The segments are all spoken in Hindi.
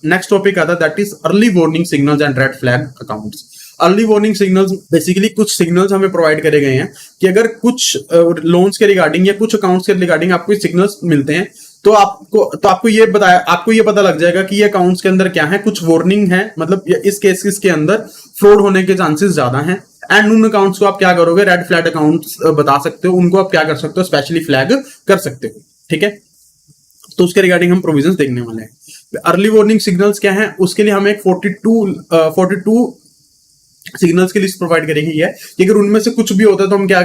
नेक्स्ट टॉपिक आता है that is early warning signals and red flag accounts. Early warning signals basically कुछ सिग्नल्स हमें प्रोवाइड करे गए हैं कि अगर कुछ लोन्स के रिगार्डिंग या कुछ अकाउंट्स के रिगार्डिंग आपको सिग्नल्स मिलते हैं तो आपको ये पता लग जाएगा कि ये अकाउंट्स के अंदर क्या है, कुछ वार्निंग है, मतलब इस केस के अंदर फ्रॉड होने के चांसेस ज्यादा हैं। एंड उन अकाउंट्स को आप क्या करोगे, रेड फ्लैग अकाउंट्स बता सकते हो, उनको आप क्या कर सकते हो, स्पेशली फ्लैग कर सकते हो। ठीक है, तो उसके रिगार्डिंग हम प्रोविजंस देखने वाले हैं। अर्ली वार्निंग सिग्नल्स क्या है, उसके लिए हमें 42 सिग्नल्स की लिस्ट प्रोवाइड करेंगे है कि अगर उनमें से कुछ भी होता है तो हम क्या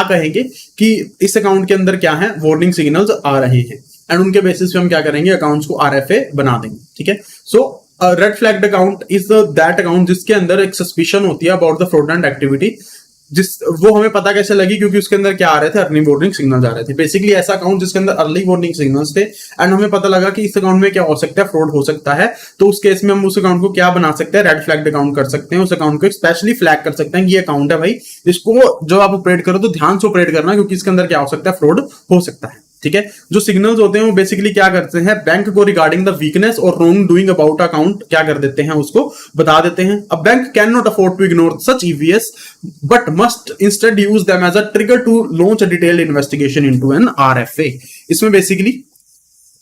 कहेंगे कि इस अकाउंट के अंदर क्या है, वार्निंग सिग्नल्स आ रहे हैं, एंड उनके बेसिस पे हम क्या करेंगे, अकाउंट्स को आरएफए बना देंगे। ठीक है, so red flagged account is that account जिसके अंदर एक सस्पिशन होती है अबाउट द फ्रॉडलेंट एक्टिविटी। वो हमें पता कैसे लगी, क्योंकि उसके अंदर क्या आ रहे थे, अर्ली वार्निंग सिग्नल्स आ रहे थे। बेसिकली ऐसा अकाउंट जिसके अंदर अर्ली वार्निंग सिग्नल्स थे एंड हमें पता लगा कि इस अकाउंट में क्या हो सकता है, फ्रॉड हो सकता है, तो उस केस में हम उस अकाउंट को क्या बना सकते हैं, रेड फ्लैग्ड अकाउंट कर सकते हैं। उस अकाउंट को स्पेशली फ्लैग कर सकते हैं कि ये अकाउंट है भाई, इसको जब आप ऑपरेट करो तो ध्यान से ऑपरेट करना, क्योंकि इसके अंदर क्या हो सकता है, फ्रॉड हो सकता है। ठीक है, जो सिग्नल्स होते हैं वो बेसिकली क्या करते हैं, बैंक को रिगार्डिंग द वीकनेस और रॉन्ग डूइंग अबाउट अकाउंट क्या कर देते हैं, उसको बता देते हैं। A bank can not afford to ignore such ईवीएस but must instead use them as a trigger to launch a detailed investigation into an RFA. इसमें बेसिकली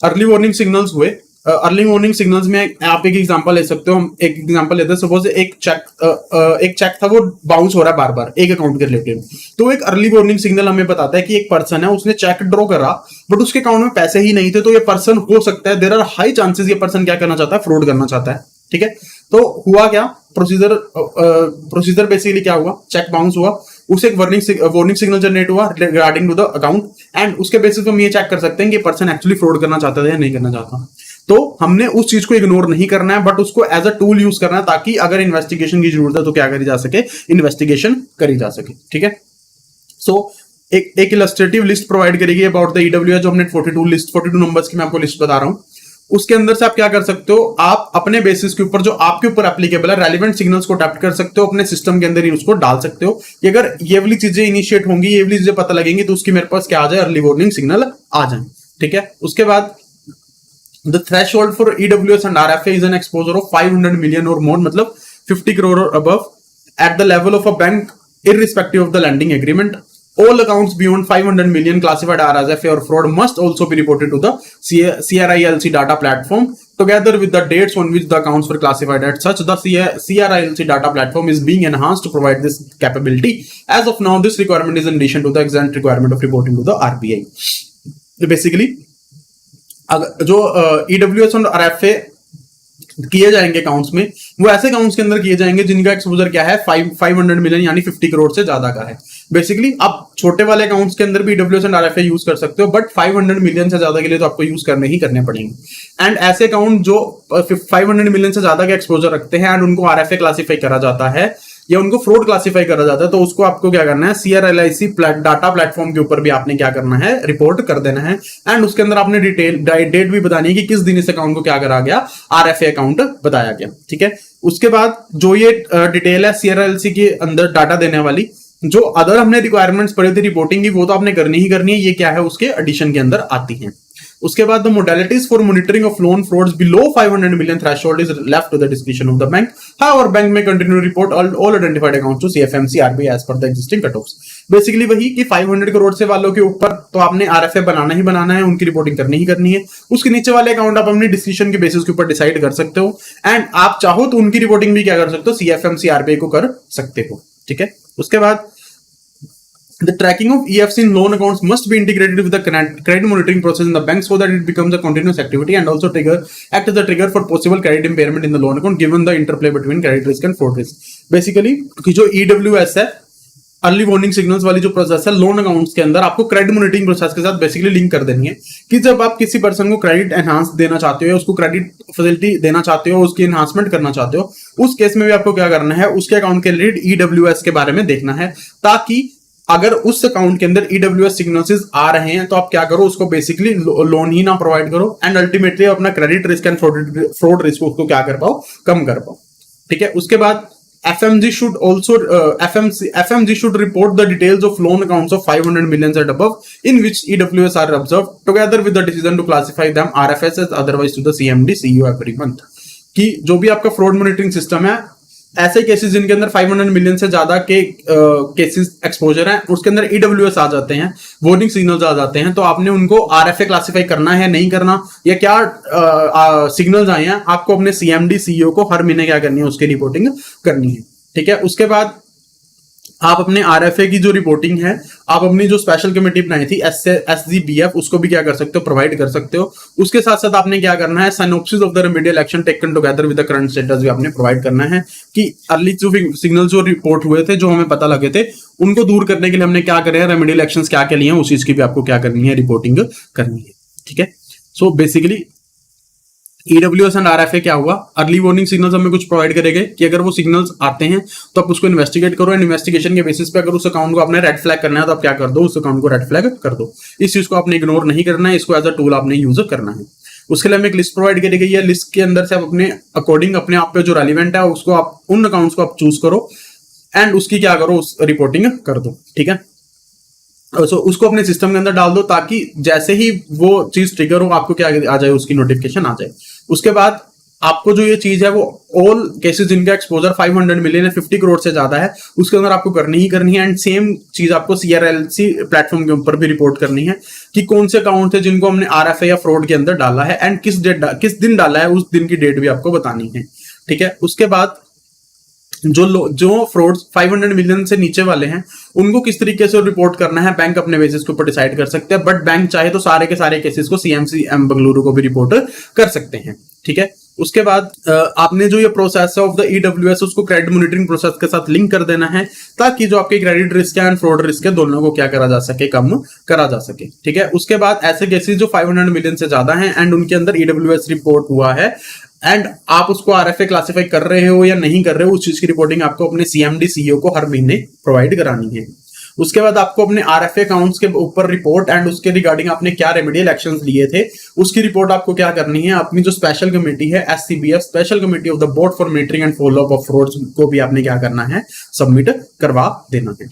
अर्ली वार्निंग सिग्नल्स हुए। अर्ली वार्निंग सिग्नल्स में आप एक एग्जांपल ले सकते हो, हम एक एग्जांपल लेते हैं। सपोज एक चेक था, वो बाउंस हो रहा है बार बार एक अकाउंट के रिलेटेड, तो एक अर्ली वार्निंग सिग्नल हमें बताता है कि एक पर्सन है, उसने चेक ड्रॉ करा बट उसके अकाउंट में पैसे ही नहीं थे, तो ये पर्सन हो सकता है, देयर आर हाई चांसेस ये पर्सन क्या करना चाहता है, फ्रॉड करना चाहता है। ठीक है, तो हुआ क्या, प्रोसीजर बेसिकली क्या हुआ, चेक बाउंस हुआ, उसे एक वार्निंग सिग्नल जनरेट हुआ regarding to the account, and उसके बेसिस पे हम ये चेक कर सकते हैं कि पर्सन एक्चुअली फ्रॉड करना चाहता था या नहीं करना चाहता। तो हमने उस चीज को इग्नोर नहीं करना है, बट उसको एज अ टूल यूज करना है, ताकि अगर इन्वेस्टिगेशन की जरूरत है तो क्या करी जा सके, इन्वेस्टिगेशन करी जा सके। ठीक है, सो एक इलस्ट्रेटिव लिस्ट प्रोवाइड करेगी अबाउट द ईडब्ल्यूएस, जो हमने 42 नंबर्स की मैं आपको लिस्ट बता रहा हूं। उसके अंदर से आप क्या कर सकते हो, आप अपने बेसिस के ऊपर जो आपके ऊपर एप्लीकेबल है रेलिवेंट सिग्नल्स को अडॉप्ट कर सकते हो, अपने सिस्टम के अंदर ही उसको डाल सकते हो कि अगर ये वाली चीजें इनिशिएट होंगी, ये वाली चीजें पता लगेंगी, तो उसकी मेरे पास क्या आ जाए, अर्ली वार्निंग सिग्नल आ जाए। ठीक है, उसके बाद the threshold for EWS and RFA is an exposure of 500 million or more, मतलब 50 crore or above at the level of a bank irrespective of the lending agreement. All accounts beyond 500 million classified RFA or fraud must also be reported to the CRILC data platform together with the dates on which the accounts were classified as such. The CRILC data platform is being enhanced to provide this capability. As of now, this requirement is in addition to the exempt requirement of reporting to the RBI. So basically जो ईडब्ल्यूएस और आरएफए किए जाएंगे अकाउंट्स में, वो ऐसे अकाउंट्स के अंदर किए जाएंगे जिनका एक्सपोजर क्या है, 500 मिलियन यानी 50 करोड़ से ज्यादा का है। बेसिकली आप छोटे वाले अकाउंट्स के अंदर भी ईडब्ल्यूएस एंड आरएफए यूज कर सकते हो, बट 500 मिलियन से ज्यादा के लिए तो आपको यूज करने पड़ेंगे। एंड ऐसे अकाउंट जो 500 मिलियन से ज्यादा का एक्सपोजर रखते हैं एंड उनको आरएफए क्लासीफाई करा जाता है या उनको फ्रॉड क्लासीफाई करा जाता है, तो उसको आपको क्या करना है, CRLIC डाटा प्लेटफॉर्म के ऊपर भी आपने क्या करना है, रिपोर्ट कर देना है। एंड उसके अंदर आपने डेट भी बतानी है कि किस दिन इस अकाउंट को क्या करा गया, आरएफए अकाउंट बताया गया। ठीक है, उसके बाद जो ये डिटेल है CRLC के अंदर डाटा देने वाली, जो अदर हमने रिक्वायरमेंट्स पढ़ी थी रिपोर्टिंग की, वो तो आपने करनी ही करनी है, ये क्या है, उसके एडिशन के अंदर आती है। उसके बाद the modalities for monitoring of loan frauds below 500 million threshold is left to the description of the bank. However bank may continue report all identified accounts to CFMC RBI as per the existing cut offs. Basically वही कि 500 करोड़ से वालों के ऊपर तो आपने आरएफए बनाना ही बनाना है, उनकी रिपोर्टिंग करनी ही करनी है। उसके नीचे वाले अकाउंट आप अपनी डिस्क्रिप्शन के बेसिस के ऊपर डिसाइड कर सकते हो, एंड आप चाहो तो उनकी रिपोर्टिंग भी क्या कर सकते हो, CFMC RBI को कर सकते हो। ठीक है, उसके बाद the tracking of EFs in loan accounts must be integrated with the credit monitoring process in the bank so that it becomes a continuous activity and also act as a trigger for possible credit impairment in the loan account given the interplay between credit risk and fraud risk. Basically कि जो EWS है, अर्ली वार्निंग सिग्नल्स वाली जो प्रोसेस है लोन अकाउंट्स के अंदर, आपको क्रेडिट मॉनिटरिंग प्रोसेस के साथ बेसिकली लिंक कर देनी है कि जब आप किसी पर्सन को क्रेडिट एनहांस देना चाहते हो या उसको क्रेडिट फैसिलिटी देना चाहते हो, उसकी एनहांसमेंट करना चाहते हो, उस केस में भी आपको क्या करना है, उसके अकाउंट के रिलेटेड EWS के बारे में देखना है, ताकि अगर उस अकाउंट के अंदर EWS सिग्नल्स आ रहे हैं तो आप क्या करो, उसको बेसिकली लोन ही ना प्रोवाइड करो, एंड अल्टीमेटली अपना credit risk and fraud risk उसको क्या कर पाओ, कम कर पाओ। ठीक है, उसके बाद FMG should report the details of loan accounts of 500 million and above in which EWS are observed together with the decision to classify them RFS as otherwise to the CMD CEO every month. कि जो भी आपका फ्रॉड मॉनिटरिंग सिस्टम है, ऐसे केसेस जिनके अंदर 500 मिलियन से ज्यादा के केसेस एक्सपोजर हैं, उसके अंदर ईडब्ल्यूएस आ जाते हैं, वार्निंग सिग्नल्स आ जाते हैं, तो आपने उनको आरएफए क्लासिफाई करना है नहीं करना, या क्या सिग्नल्स आए हैं, आपको अपने सीएमडी सीईओ को हर महीने क्या करनी है, उसकी रिपोर्टिंग करनी है। ठीक है, उसके बाद आप अपने आरएफए की जो रिपोर्टिंग है, आप अपनी जो स्पेशल कमेटी बनाई थी एसजीबीएफ, उसको भी क्या कर सकते हो, प्रोवाइड कर सकते हो। उसके साथ साथ आपने क्या करना है, synopsis of the remedial action taken together with the current status भी आपने प्रोवाइड करना है, कि अर्ली जो सिग्नल जो रिपोर्ट हुए थे, जो हमें पता लगे थे, उनको दूर करने के लिए हमने क्या करे हैं, रेमेडियल एक्शंस क्या क्या लिए हैं, उस चीज की भी आपको क्या करनी है, रिपोर्टिंग करनी है। ठीक है, so basically EWS and RFA क्या हुआ, अर्ली वार्निंग सिग्नल्स हमें कुछ प्रोवाइड करेंगे कि अगर वो सिग्नल्स आते हैं तो आप उसको इन्वेस्टिगेट करो, एंड इन्वेस्टिगेशन के बेसिस पे अगर उस अकाउंट को आपने रेड फ्लैग करना है तो आप क्या कर दो, उस अकाउंट को रेड फ्लैग कर दो। इस चीज को आपने इग्नोर नहीं करना है, इसको एज अ टूल आपने यूज करना है। उसके लिए हमें एक लिस्ट प्रोवाइड करी गई है, लिस्ट के अंदर से आप अपने अकॉर्डिंग अपने आप पे जो रेलिवेंट है उसको आप उन अकाउंट्स को आप चूज करो एंड उसकी क्या करो, उस रिपोर्टिंग कर दो। ठीक है, सो उसको अपने सिस्टम के अंदर डाल दो, ताकि जैसे ही वो चीज ट्रिगर हो आपको क्या आ जाए, उसकी नोटिफिकेशन आ जाए। उसके बाद आपको जो ये चीज है वो ऑल केसेस जिनका एक्सपोजर 500 मिलियन है, 50 करोड़ से ज्यादा है, उसके अंदर आपको करनी ही करनी है। एंड सेम चीज आपको सीआरएलसी प्लेटफॉर्म के ऊपर भी रिपोर्ट करनी है कि कौन से अकाउंट थे जिनको हमने आरएफए या फ्रॉड के अंदर डाला है, एंड किस दिन डाला है, उस दिन की डेट भी आपको बतानी है। ठीक है, उसके बाद जो फ्रॉड्स 500 मिलियन से नीचे वाले हैं उनको किस तरीके से रिपोर्ट करना है, बैंक अपने बेसिस के ऊपर डिसाइड कर सकते हैं, बट बैंक चाहे तो सारे के सारे केसेस को सीएमसी बेंगलुरु को भी रिपोर्ट कर सकते हैं। ठीक है, उसके बाद आपने जो ये प्रोसेस है ऑफ द ईडब्ल्यूएस, उसको क्रेडिट मॉनिटरिंग प्रोसेस के साथ लिंक कर देना है, ताकि जो आपके क्रेडिट रिस्क है एंड फ्रॉड रिस्क है, दोनों को क्या करा जा सके, कम करा जा सके। ठीक है, उसके बाद ऐसे केसेस जो 500 मिलियन से ज्यादा हैं एंड उनके अंदर ईडब्ल्यूएस रिपोर्ट हुआ है, एंड आप उसको आरएफए क्लासिफाई कर रहे हो या नहीं कर रहे हो, उस चीज की रिपोर्टिंग आपको अपने सीएमडी सीईओ को हर महीने प्रोवाइड करानी है। उसके बाद आपको अपने आरएफए अकाउंट्स के ऊपर रिपोर्ट एंड उसके रिगार्डिंग आपने क्या रेमेडियल एक्शंस लिए थे, उसकी रिपोर्ट आपको क्या करनी है, अपनी जो स्पेशल कमेटी है SCBF, special committee of the board for monitoring and follow up of frauds, को भी आपने क्या करना है, सबमिट करवा देना है।